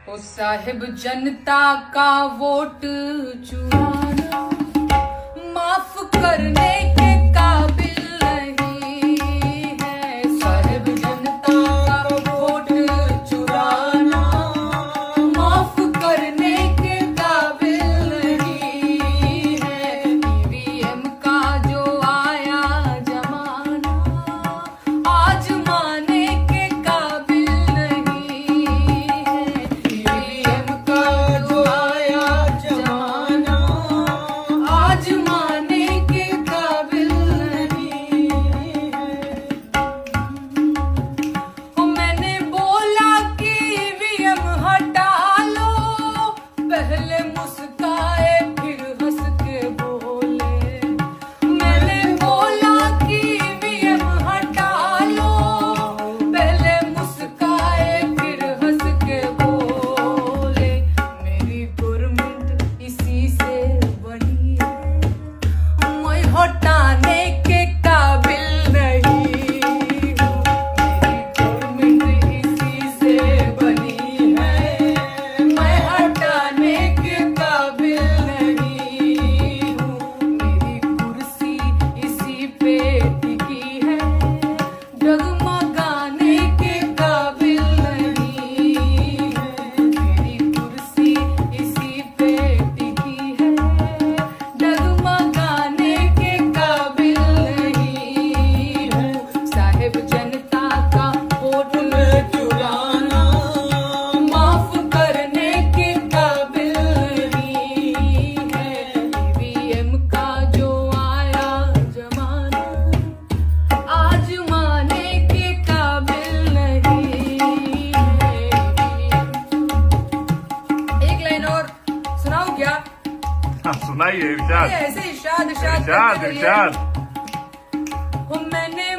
ओ साहिब जनता का वोट चुराना माफ करने के काबिल नहीं है। साहिब जनता का वोट चुराना माफ करने के काबिल नहीं है। ईवीएम का जो आया जमाना आजमाने के काबिल नहीं है। ईवीएम का जो आया जमाना आजमाने के काबिल नहीं है। ओ मैंने बोला कि ईवीएम हटा लो, पहले मुस्काए फिर हंस के बोले। मैंने बोला कि ईवीएम हटा लो, पहले मुस्काए फिर हंस के बोले। मेरी गवर्नमेंट इसी से बनी है, मैं हटाने के काबिल नहीं हूँ। मेरी गवर्नमेंट इसी से बनी है, मैं हटाने के काबिल नहीं हूँ। मेरी कुर्सी इसी पे टिकी है, डगमगाने के काबिल नहीं है। मेरी कुर्सी इसी पे टिकी है, डगमगाने के काबिल नहीं हूँ। साहिब जनता का वोट चुराना माफ करने के काबिल नहीं है। ईवीएम का जो आया जमाना आजमाने के काबिल नहीं है। एक लाइन और सुनाऊं क्या? हाँ, सुनाइए इरशाद। ऐसे इरशाद इरशाद करते रहिए। इरशाद। ओ मैंने